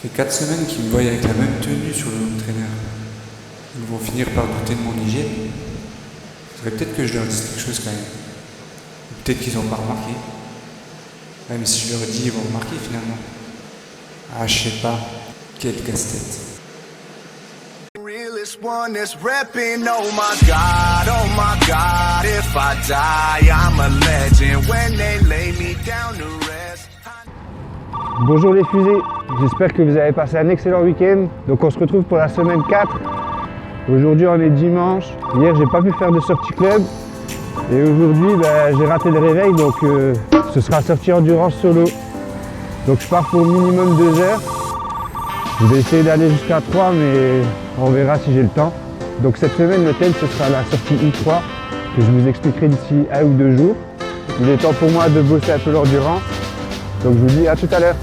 fait 4 semaines qu'ils me voient avec la même tenue sur le home trainer. Ils vont finir par douter de mon hygiène. Il faudrait peut-être que je leur dise quelque chose quand même. Ou peut-être qu'ils n'ont pas remarqué. Ouais, mais si je leur dis, ils vont remarquer finalement. Ah, je sais pas. Quel casse-tête. One is repping, oh my God, if I die, I'm a legend when they lay me down to rest. Bonjour les fusées, j'espère que vous avez passé un excellent week-end. Donc on se retrouve pour la semaine 4. Aujourd'hui on est dimanche. Hier j'ai pas pu faire de sortie club. Et aujourd'hui j'ai raté le réveil, donc ce sera sortie endurance solo. Donc je pars pour au minimum 2 heures. Je vais essayer d'aller jusqu'à 3, mais on verra si j'ai le temps. Donc cette semaine, le thème, ce sera la sortie I3, que je vous expliquerai d'ici 1 ou 2 jours. Il est temps pour moi de bosser un peu l'endurance. Donc je vous dis à tout à l'heure.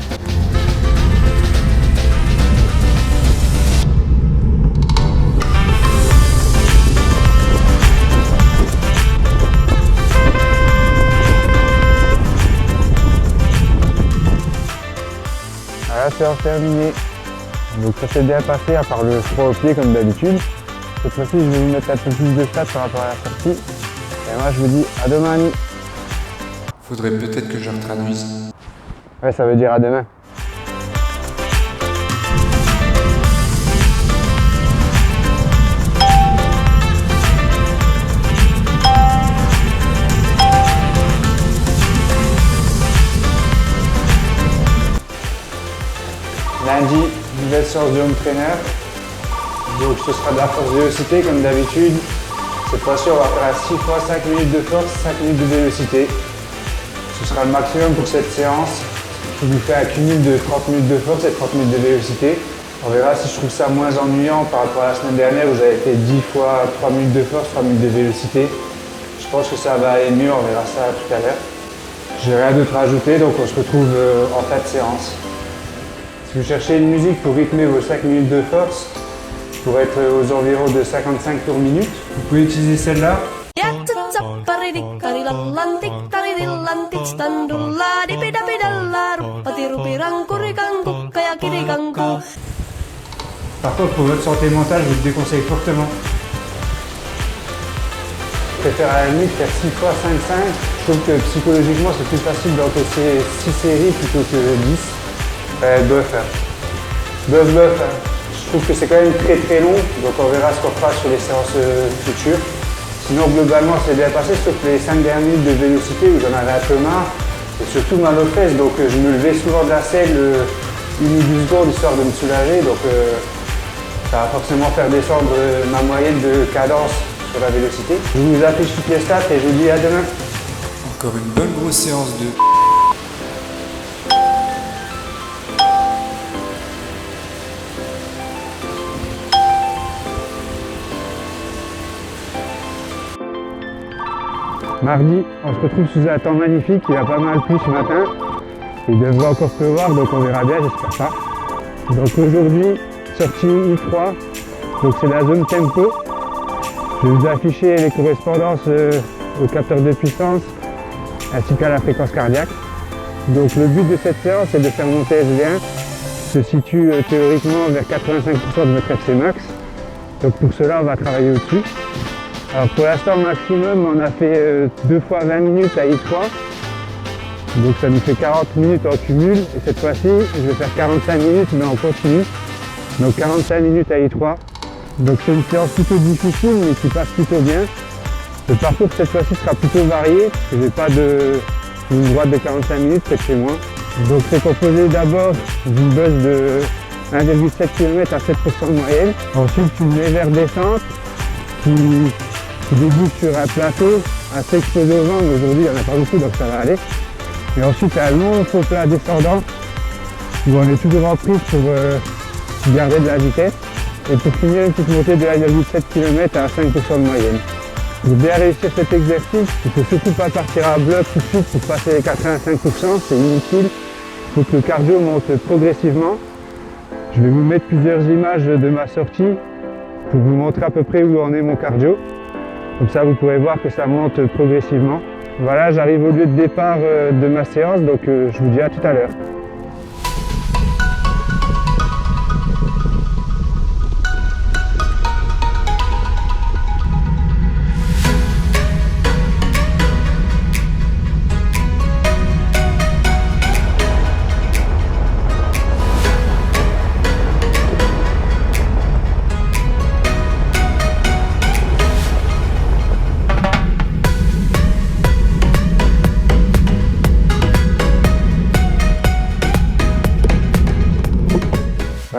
Voilà, séance terminée. Donc ça s'est bien passé à part le froid au pied comme d'habitude. Cette fois-ci je vais vous mettre un peu plus de stats par rapport à la sortie. Et moi je vous dis à demain. Faudrait peut-être que je retraduise. Ouais, ça veut dire à demain. Lundi, nouvelle séance de home trainer. Donc ce sera de la force vélocité comme d'habitude. Cette fois-ci on va faire à 6 fois 5 minutes de force, 5 minutes de vélocité. Ce sera le maximum pour cette séance qui vous fait un cumul de 30 minutes de force et 30 minutes de vélocité. On verra si je trouve ça moins ennuyant par rapport à la semaine dernière où j'avais fait 10 fois 3 minutes de force, 3 minutes de vélocité. Je pense que ça va aller mieux, on verra ça tout à l'heure. J'ai rien d'autre à ajouter, donc on se retrouve en fin de séance. Si vous cherchez une musique pour rythmer vos 5 minutes de force, pour être aux environs de 55 tours minute, vous pouvez utiliser celle-là. Par contre, pour votre santé mentale, je vous le déconseille fortement. Je préfère à la limite faire 6 fois 5-5. Je trouve que psychologiquement, c'est plus facile d'encaisser 6 séries plutôt que 10. Bof. Je trouve que c'est quand même très long, donc on verra ce qu'on fera sur les séances futures. Sinon globalement c'est bien passé, sauf les 5 dernières minutes de vélocité où j'en avais un peu marre, et surtout mal aux fesses, donc je me levais souvent de la selle 1 ou 2 secondes histoire de me soulager, donc ça va forcément faire descendre ma moyenne de cadence sur la vélocité. Je vous affiche toutes les stats et je vous dis à demain. Encore une bonne grosse séance de... Mardi, on se retrouve sous un temps magnifique, il a pas mal plu ce matin. Il devrait encore pleuvoir, donc on verra bien, j'espère pas. Donc aujourd'hui, sortie I3, donc c'est la zone tempo. Je vais vous afficher les correspondances au capteur de puissance ainsi qu'à la fréquence cardiaque. Donc le but de cette séance est de faire monter S1, qui se situe théoriquement vers 85% de votre FC max. Donc pour cela, on va travailler au-dessus. Alors pour l'instant maximum, on a fait 2 fois 20 minutes à I3. Donc ça nous fait 40 minutes en cumul. Et cette fois-ci, je vais faire 45 minutes mais en continu. Donc 45 minutes à I3. Donc c'est une séance plutôt difficile mais qui passe plutôt bien. Le parcours cette fois-ci sera plutôt varié, parce que j'ai pas de ligne droite de 45 minutes près de chez moi. Donc c'est composé d'abord d'une buzz de 1,7 km à 7% de moyenne. Ensuite une légère descente qui débute sur un plateau assez exposé au vent, mais aujourd'hui il n'y en a pas beaucoup donc ça va aller. Et ensuite un long faux plat descendant où on est toujours en prise pour garder de la vitesse. Et pour finir une petite montée de 1,7 km à 5% de moyenne. Pour bien réussir cet exercice, il ne faut surtout pas partir à bloc tout de suite pour passer les 85%, c'est inutile. Il faut que le cardio monte progressivement. Je vais vous mettre plusieurs images de ma sortie pour vous montrer à peu près où en est mon cardio. Comme ça, vous pourrez voir que ça monte progressivement. Voilà, j'arrive au lieu de départ de ma séance, donc je vous dis à tout à l'heure.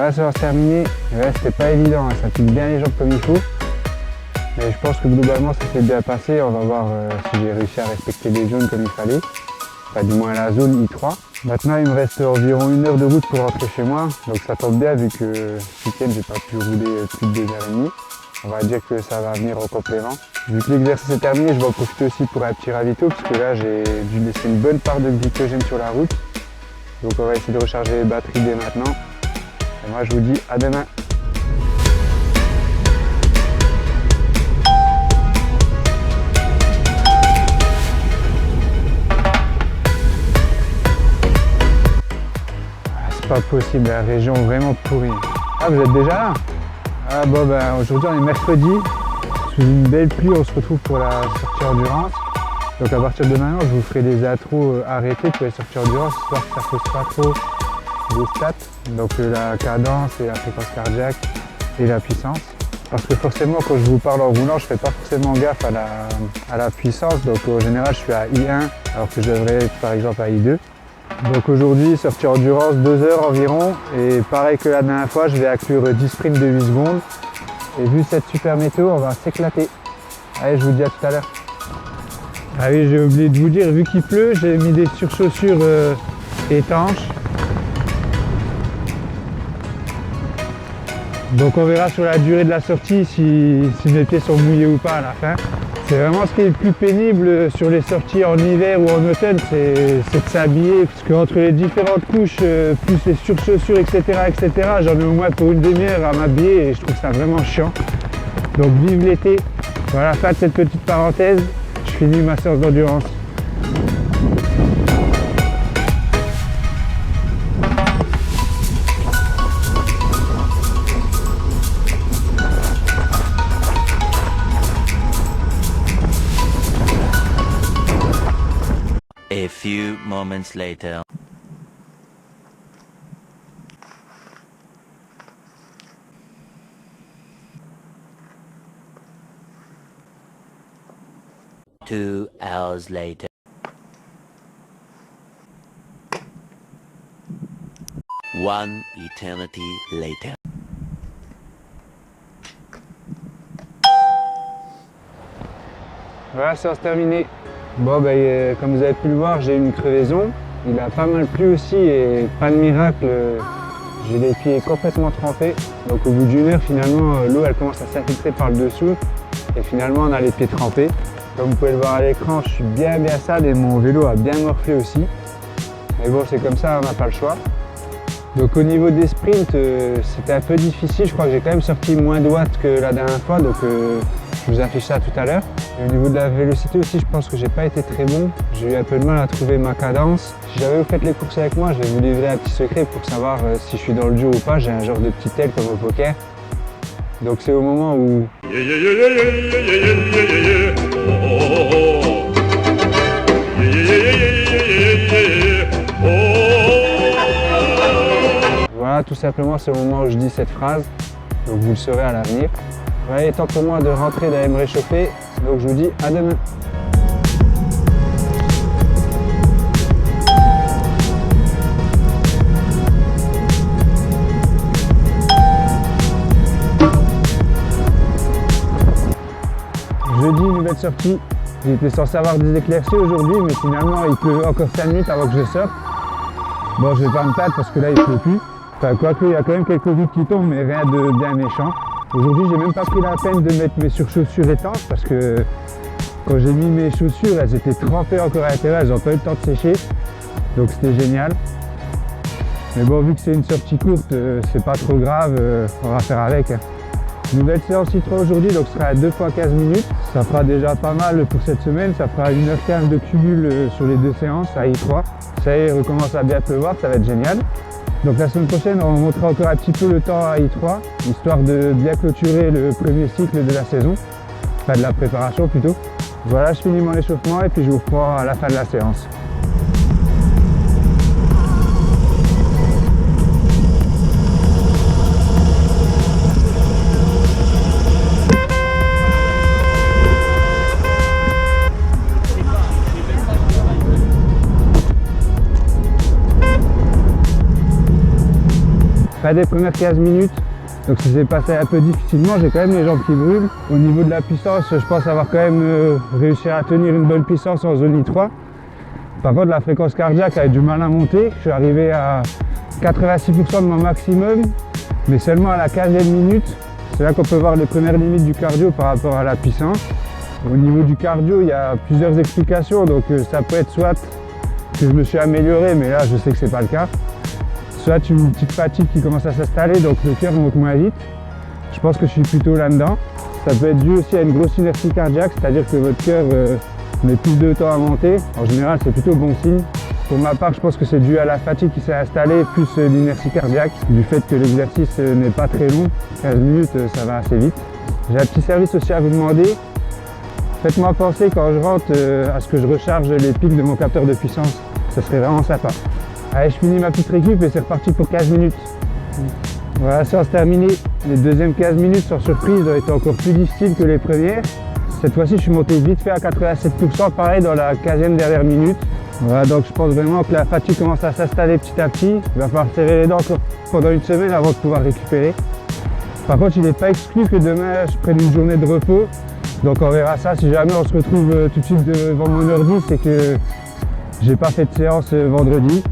Voilà, ça va se terminer. Ouais, c'était pas évident, hein. Ça pique bien les jambes comme il faut. Mais je pense que globalement ça s'est bien passé. On va voir si j'ai réussi à respecter les zones comme il fallait. Enfin, du moins la zone I3. Maintenant il me reste environ 1 heure de route pour rentrer chez moi. Donc ça tombe bien vu que ce week-end j'ai pas pu rouler plus de 2h30. On va dire que ça va venir en complément. Vu que l'exercice est terminé, je vais en profiter aussi pour un petit ravito parce que là j'ai dû laisser une bonne part de glycogène sur la route. Donc on va essayer de recharger les batteries dès maintenant. Et moi je vous dis à demain. C'est pas possible, la région vraiment pourrie. Ah, vous êtes déjà là? Ah bon, ben aujourd'hui on est mercredi. Sous une belle pluie, on se retrouve pour la sortie endurance. Donc à partir de maintenant, je vous ferai des intros arrêtés pour les sorties endurance, histoire que ça ne fausse pas trop les stats. Donc la cadence et la fréquence cardiaque et la puissance. Parce que forcément, quand je vous parle en roulant, je ne fais pas forcément gaffe à la puissance. Donc en général, je suis à I1, alors que je devrais être par exemple à I2. Donc aujourd'hui, sortie endurance, 2 heures environ. Et pareil que la dernière fois, je vais inclure 10 sprints de 8 secondes. Et vu cette super météo, on va s'éclater. Allez, je vous dis à tout à l'heure. Ah oui, j'ai oublié de vous dire, vu qu'il pleut, j'ai mis des surchaussures étanches. Donc on verra sur la durée de la sortie si mes pieds sont mouillés ou pas à la fin. C'est vraiment ce qui est le plus pénible sur les sorties en hiver ou en automne, c'est de s'habiller. Parce qu'entre les différentes couches, plus les surchaussures, etc., j'en ai au moins pour une demi-heure à m'habiller et je trouve ça vraiment chiant. Donc vive l'été. Voilà, fin de cette petite parenthèse. Je finis ma séance d'endurance. A few moments later. Two hours later. One eternity later. Voilà, séance terminée. Bon, ben, comme vous avez pu le voir, j'ai une crevaison. Il a pas mal plu aussi et pas de miracle, j'ai les pieds complètement trempés. Donc au bout d'une heure, finalement, l'eau elle commence à s'infiltrer par le dessous et finalement on a les pieds trempés. Comme vous pouvez le voir à l'écran, je suis bien sale et mon vélo a bien morflé aussi. Mais bon, c'est comme ça, on n'a pas le choix. Donc au niveau des sprints, c'était un peu difficile. Je crois que j'ai quand même sorti moins de watts que la dernière fois, donc je vous affiche ça tout à l'heure. Au niveau de la vélocité aussi, je pense que j'ai pas été très bon. J'ai eu un peu de mal à trouver ma cadence. Si jamais vous faites les courses avec moi, je vais vous livrer un petit secret pour savoir si je suis dans le dur ou pas. J'ai un genre de petit aile comme au poker. Donc c'est au moment où... Voilà, tout simplement, c'est au moment où je dis cette phrase. Donc vous le saurez à l'avenir. Voilà, il est temps pour moi de rentrer, d'aller me réchauffer. Donc je vous dis à demain. Jeudi, nouvelle sortie. J'étais censé avoir des éclaircies aujourd'hui, mais finalement il pleut encore 5 minutes avant que je sorte. Bon, je vais pas me perdre parce que là il pleut plus. Enfin, quoique, il y a quand même quelques gouttes qui tombent, mais rien de bien méchant. Aujourd'hui, j'ai même pas pris la peine de mettre mes surchaussures étanches parce que quand j'ai mis mes chaussures, elles étaient trempées encore à l'intérieur, elles n'ont pas eu le temps de sécher. Donc c'était génial. Mais bon, vu que c'est une sortie courte, c'est pas trop grave, on va faire avec. Nouvelle séance I3 aujourd'hui, donc ce sera à 2 fois 15 minutes. Ça fera déjà pas mal pour cette semaine, ça fera 1h15 de cumul sur les 2 séances à I3. Ça y est, il recommence à bien pleuvoir, ça va être génial. Donc la semaine prochaine, on montrera encore un petit peu le temps à I3, histoire de bien clôturer le premier cycle de la saison, enfin de la préparation plutôt. Voilà, je finis mon échauffement et puis je vous reprends à la fin de la séance. Pas des premières 15 minutes, donc ça s'est passé un peu difficilement, j'ai quand même les jambes qui brûlent. Au niveau de la puissance, je pense avoir quand même réussi à tenir une bonne puissance en zone I3. Par contre, la fréquence cardiaque avait du mal à monter. Je suis arrivé à 86% de mon maximum, mais seulement à la 15e minute. C'est là qu'on peut voir les premières limites du cardio par rapport à la puissance. Au niveau du cardio, il y a plusieurs explications, donc ça peut être soit que je me suis amélioré, mais là je sais que c'est pas le cas. Soit une petite fatigue qui commence à s'installer, donc le cœur monte moins vite. Je pense que je suis plutôt là-dedans. Ça peut être dû aussi à une grosse inertie cardiaque, c'est-à-dire que votre cœur met plus de temps à monter. En général, c'est plutôt bon signe. Pour ma part, je pense que c'est dû à la fatigue qui s'est installée, plus l'inertie cardiaque, du fait que l'exercice n'est pas très long. 15 minutes, ça va assez vite. J'ai un petit service aussi à vous demander. Faites-moi penser quand je rentre à ce que je recharge les pics de mon capteur de puissance. Ça serait vraiment sympa. Allez, je finis ma petite récup et c'est reparti pour 15 minutes. Voilà, séance terminée. Les deuxièmes 15 minutes, sans surprise, ont été encore plus difficiles que les premières. Cette fois-ci, je suis monté vite fait à 87%, pareil dans la 15e dernière minute. Voilà, donc je pense vraiment que la fatigue commence à s'installer petit à petit. Il va falloir serrer les dents encore pendant une semaine avant de pouvoir récupérer. Par contre, il n'est pas exclu que demain, je prenne une journée de repos. Donc on verra ça. Si jamais on se retrouve tout de suite devant mon ordi, c'est que j'ai pas fait de séance vendredi.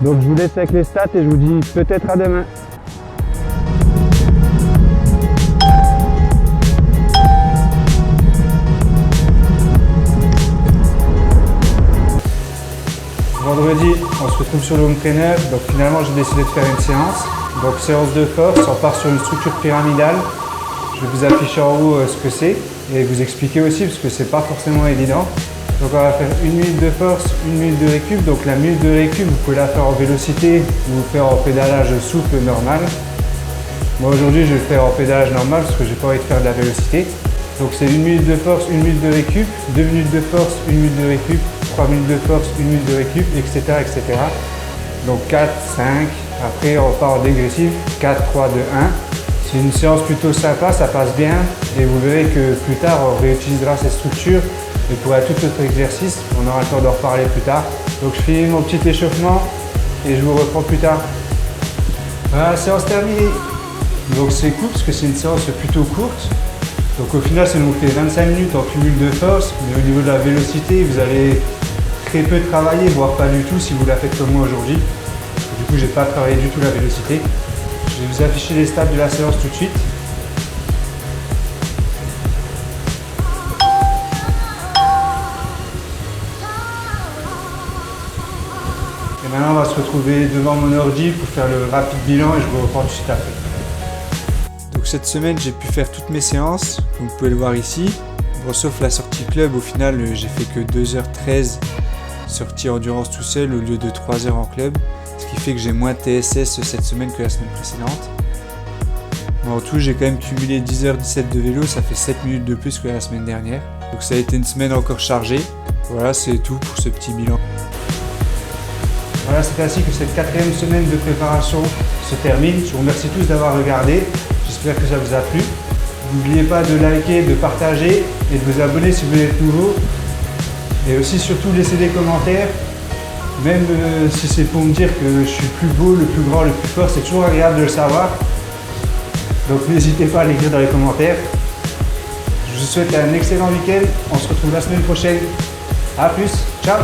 Donc je vous laisse avec les stats et je vous dis peut-être à demain. Vendredi, on se retrouve sur le home trainer. Donc finalement, j'ai décidé de faire une séance. Donc séance de force, on part sur une structure pyramidale. Je vais vous afficher en haut ce que c'est et vous expliquer aussi parce que c'est pas forcément évident. Donc on va faire une minute de force, une minute de récup. Donc la minute de récup, vous pouvez la faire en vélocité ou faire en pédalage souple normal. Moi aujourd'hui, je vais le faire en pédalage normal parce que j'ai pas envie de faire de la vélocité. Donc c'est une minute de force, une minute de récup, 2 minutes de force, une minute de récup, 3 minutes de force, une minute de récup, etc. etc. Donc 4, 5, après on part en dégressif, 4, 3, 2, 1. C'est une séance plutôt sympa, ça passe bien et vous verrez que plus tard on réutilisera ces structures et pour tout autre exercice, on aura le temps d'en reparler plus tard. Donc je finis mon petit échauffement et je vous reprends plus tard. Voilà, séance terminée. Donc c'est cool parce que c'est une séance plutôt courte. Donc au final, ça nous fait 25 minutes en cumul de force, mais au niveau de la vélocité, vous allez très peu travailler, voire pas du tout si vous la faites comme moi aujourd'hui. Du coup, j'ai pas travaillé du tout la vélocité. Je vais vous afficher les stats de la séance tout de suite. Et maintenant, on va se retrouver devant mon ordi pour faire le rapide bilan et je vous reprends tout de suite après. Donc cette semaine, j'ai pu faire toutes mes séances, comme vous pouvez le voir ici. Bon, sauf la sortie club, au final, j'ai fait que 2h13 sortie endurance tout seul au lieu de 3h en club. Ce qui fait que j'ai moins TSS cette semaine que la semaine précédente. Mais en tout, j'ai quand même cumulé 10h17 de vélo, ça fait 7 minutes de plus que la semaine dernière. Donc ça a été une semaine encore chargée. Voilà, c'est tout pour ce petit bilan. Voilà, c'est ainsi que cette 4e semaine de préparation se termine. Je vous remercie tous d'avoir regardé. J'espère que ça vous a plu. N'oubliez pas de liker, de partager et de vous abonner si vous êtes nouveau. Et aussi surtout laisser des commentaires. Même si c'est pour me dire que je suis plus beau, le plus grand, le plus fort, c'est toujours agréable de le savoir. Donc n'hésitez pas à l'écrire dans les commentaires. Je vous souhaite un excellent week-end. On se retrouve la semaine prochaine. A plus, ciao!